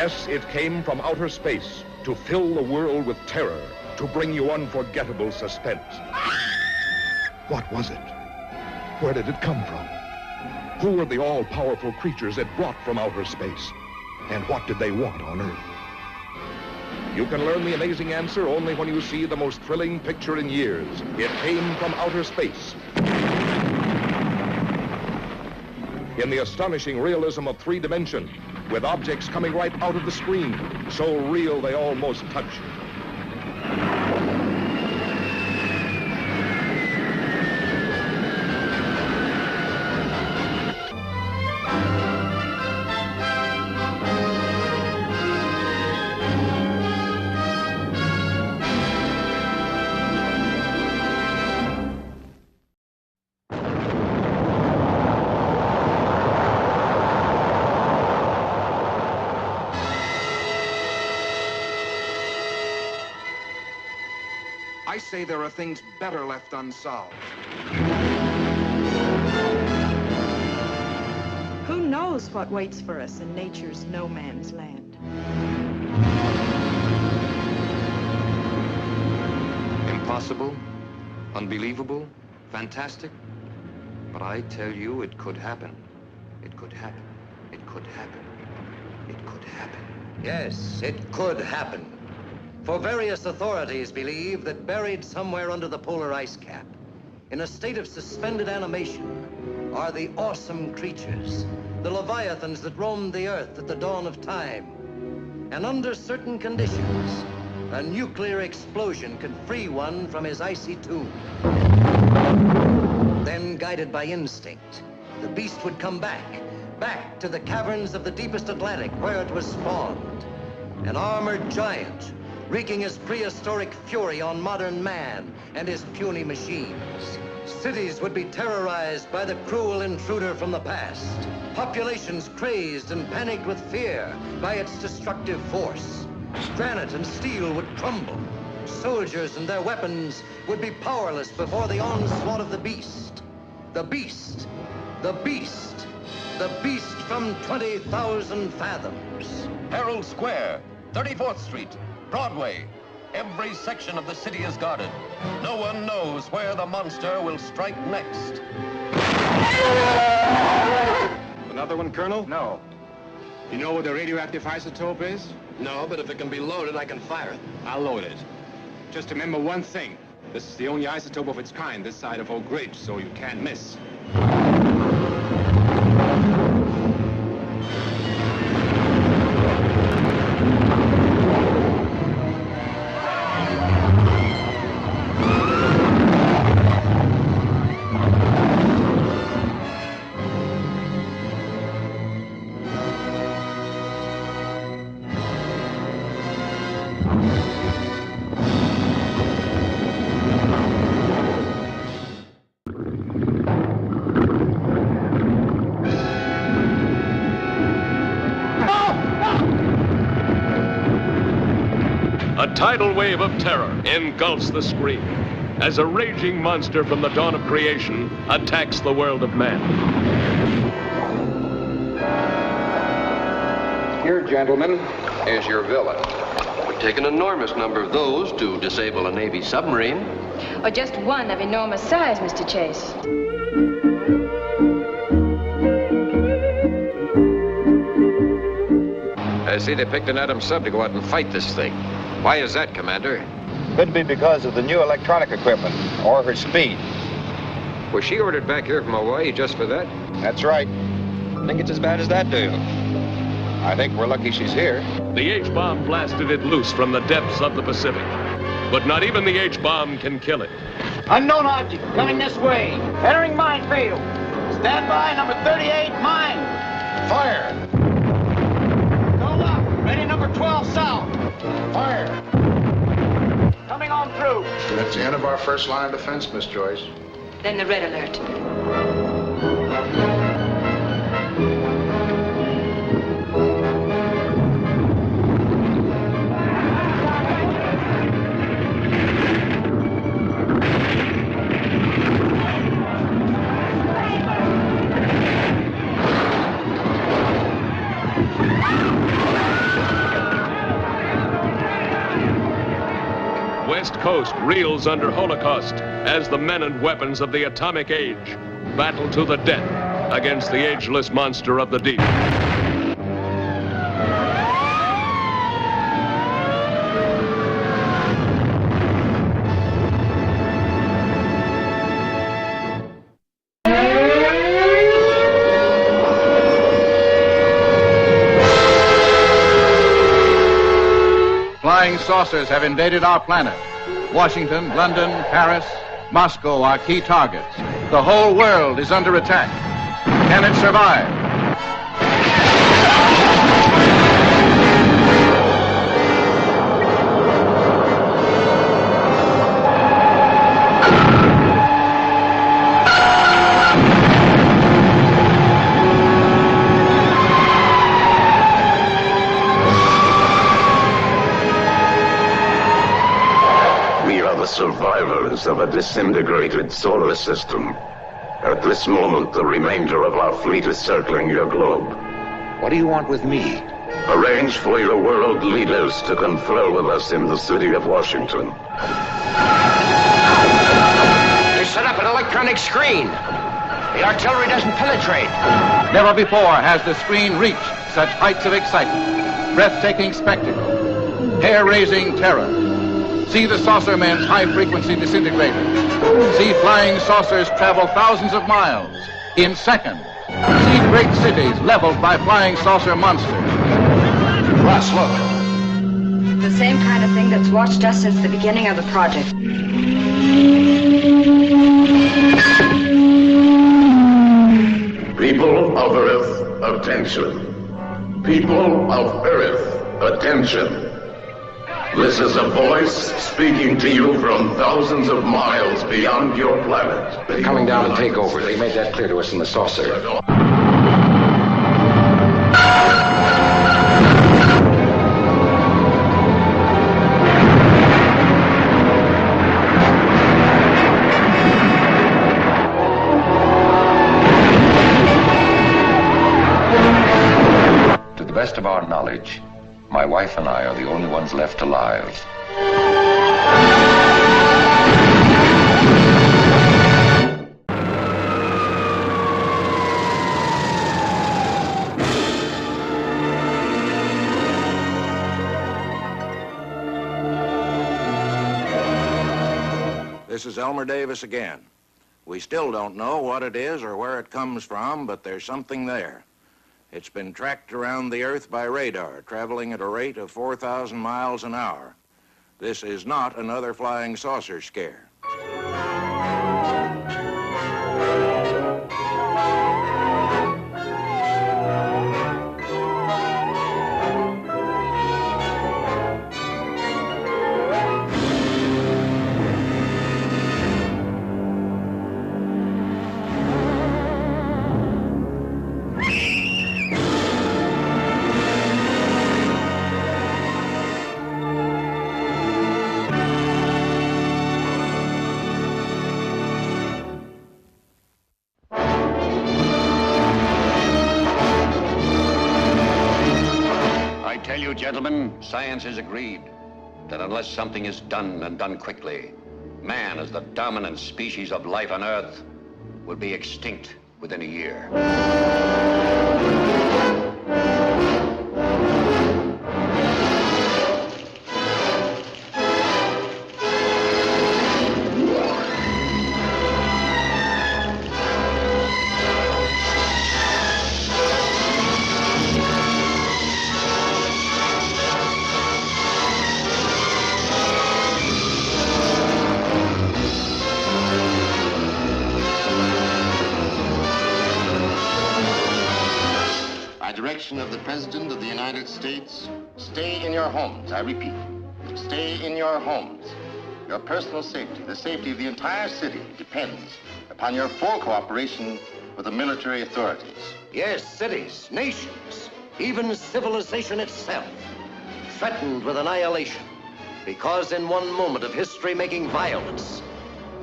Yes, it came from outer space to fill the world with terror, to bring you unforgettable suspense. What was it? Where did it come from? Who were the all-powerful creatures it brought from outer space? And what did they want on Earth? You can learn the amazing answer only when you see the most thrilling picture in years. It came from outer space. In the astonishing realism of 3 dimension, with objects coming right out of the screen, so real they almost touch you. I say there are things better left unsolved. Who knows what waits for us in nature's no man's land? Impossible, unbelievable, fantastic. But I tell you, it could happen. It could happen. It could happen. It could happen. Yes, it could happen. For various authorities believe that buried somewhere under the polar ice cap, in a state of suspended animation, are the awesome creatures, the leviathans that roamed the earth at the dawn of time. And under certain conditions, a nuclear explosion could free one from his icy tomb. Then, guided by instinct, the beast would come back to the caverns of the deepest Atlantic where it was spawned. An armored giant, wreaking his prehistoric fury on modern man and his puny machines. Cities would be terrorized by the cruel intruder from the past. Populations crazed and panicked with fear by its destructive force. Granite and steel would crumble. Soldiers and their weapons would be powerless before the onslaught of the beast. The beast. The beast. The beast from 20,000 fathoms. Herald Square, 34th Street. Broadway. Every section of the city is guarded. No one knows where the monster will strike next. Another one, Colonel? No. You know where the radioactive isotope is? No, but if it can be loaded, I can fire it. I'll load it. Just remember one thing. This is the only isotope of its kind this side of Oak Ridge, so you can't miss. A tidal wave of terror engulfs the screen as a raging monster from the dawn of creation attacks the world of man. Here, gentlemen, is your villain. It would take an enormous number of those to disable a Navy submarine. Or just one of enormous size, Mr. Chase. I see they picked an atom sub to go out and fight this thing. Why is that, Commander? Could be because of the new electronic equipment, or her speed. Was she ordered back here from Hawaii just for that? That's right. Think it's as bad as that, do you? I think we're lucky she's here. The H-bomb blasted it loose from the depths of the Pacific. But not even the H-bomb can kill it. Unknown object coming this way. Entering minefield. Stand by, number 38, mine. Fire! Go up. Ready, number 12, south. Fire! Coming on through. That's the end of our first line of defense, Miss Joyce. Then the red alert. coast reels under Holocaust as the men and weapons of the atomic age battle to the death against the ageless monster of the deep. Flying saucers have invaded our planet. Washington, London, Paris, Moscow are key targets. The whole world is under attack. Can it survive? Survivors of a disintegrated solar system. At this moment, the remainder of our fleet is circling your globe. What do you want with me? Arrange for your world leaders to confer with us in the city of Washington. They set up an electronic screen. The artillery doesn't penetrate. Never before has the screen reached such heights of excitement. Breathtaking spectacle. Hair-raising terror. See the saucer men's high-frequency disintegrators. See flying saucers travel thousands of miles in seconds. See great cities leveled by flying saucer monsters. Russ, look. The same kind of thing that's watched us since the beginning of the project. People of Earth, attention. People of Earth, attention. This is a voice speaking to you from thousands of miles beyond your planet. They're coming down to take over. They made that clear to us in the saucer. To the best of our knowledge, my wife and I are the only ones left alive. This is Elmer Davis again. We still don't know what it is or where it comes from, but there's something there. It's been tracked around the Earth by radar, traveling at a rate of 4,000 miles an hour. This is not another flying saucer scare. Gentlemen, science has agreed that unless something is done and done quickly, man, as the dominant species of life on Earth, will be extinct within a year. Of the President of the United States, stay in your homes. I repeat, stay in your homes. Your personal safety, the safety of the entire city, depends upon your full cooperation with the military authorities. Yes, cities, nations, even civilization itself, threatened with annihilation because in one moment of history-making violence,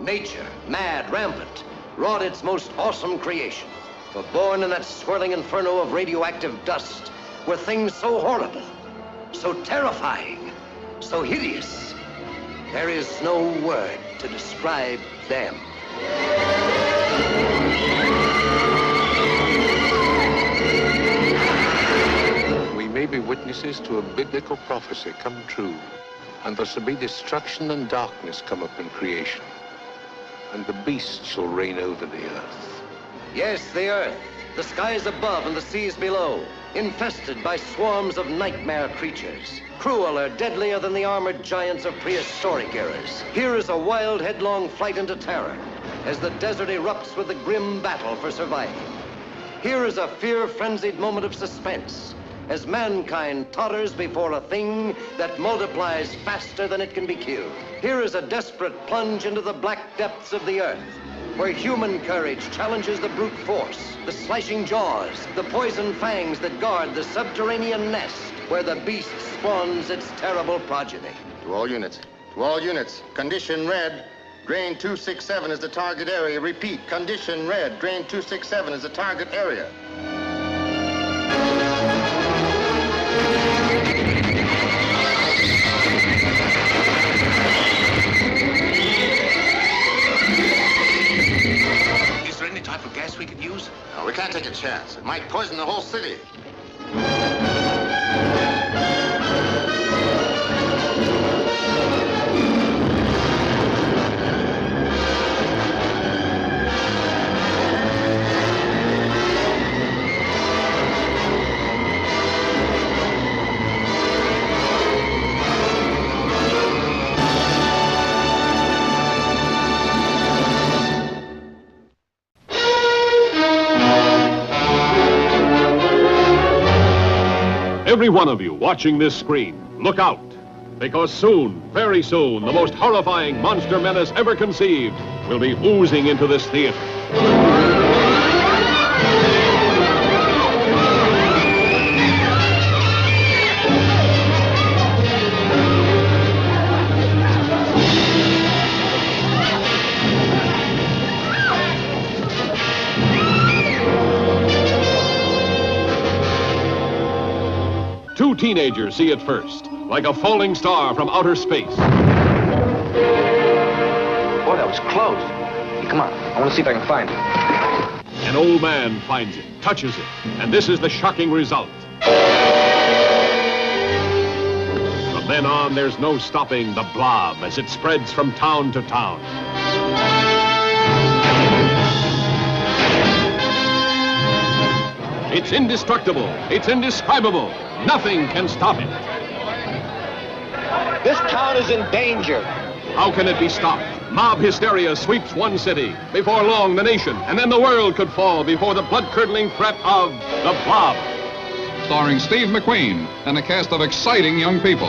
nature, mad, rampant, wrought its most awesome creation. For born in that swirling inferno of radioactive dust were things so horrible, so terrifying, so hideous. There is no word to describe them. We may be witnesses to a biblical prophecy come true, and there shall be destruction and darkness come upon creation, and the beast shall reign over the earth. Yes, the earth, the skies above and the seas below, infested by swarms of nightmare creatures, crueler, deadlier than the armored giants of prehistoric eras. Here is a wild, headlong flight into terror as the desert erupts with the grim battle for survival. Here is a fear-frenzied moment of suspense as mankind totters before a thing that multiplies faster than it can be killed. Here is a desperate plunge into the black depths of the earth, where human courage challenges the brute force, the slashing jaws, the poison fangs that guard the subterranean nest where the beast spawns its terrible progeny. To all units, condition red, drain 267 is the target area. Repeat, condition red, drain 267 is the target area. Is there any type of gas we could use? No, we can't take a chance. It might poison the whole city. Every one of you watching this screen, look out. Because soon, very soon, the most horrifying monster menace ever conceived will be oozing into this theater. Two teenagers see it first, like a falling star from outer space. Boy, that was close. Hey, come on, I want to see if I can find it. An old man finds it, touches it, and this is the shocking result. From then on, there's no stopping the blob as it spreads from town to town. It's indestructible. It's indescribable. Nothing can stop it. This town is in danger. How can it be stopped? Mob hysteria sweeps one city. Before long, the nation, and then the world could fall before the blood-curdling threat of the Blob. Starring Steve McQueen and a cast of exciting young people.